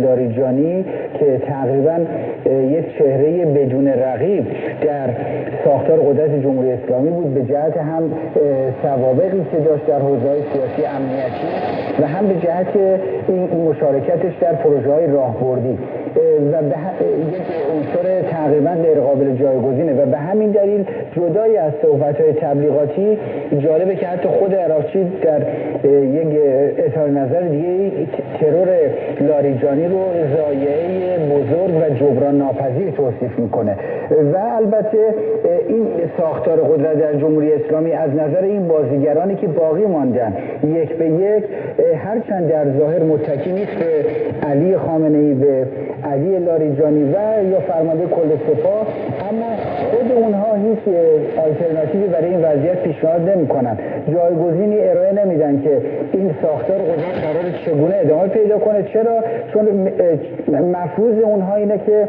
لاریجانی که تقریبا یک چهره بدون رقیب در ساختار قدرت جمهوری اسلامی بود، به جهت هم سوابقی که داشت در حوزه‌های سیاسی امنیتی و هم به جهت این مشارکتش در پروژه‌های راهبردی و به یک عنصر تقریبا غیرقابل جایگزینه و به همین دلیل جدای از صحبت‌های تبلیغاتی جالبه که حتی خود عراقچی در یک اظهار نظر دیگه ترور لاریجانی رو ضایعه بزرگ و جبران ناپذیر توصیف میکنه و البته این ساختار قدرت در جمهوری اسلامی از نظر این بازیگرانی که باقی ماندن یک به یک هرچند در ظاهر متکی نیست به علی خامنه‌ای، به علی لاریجانی و یا فرمانده کل سپاه، اما خود اونها هیچ آلترناتیوی برای این وضعیت پیشنهاد نمی‌کنن، جایگزینی ارائه نمیدن که این ساختار قدرت قرار چگونه ادامه پیدا کنه. چرا؟ چون مفروض اونها اینه که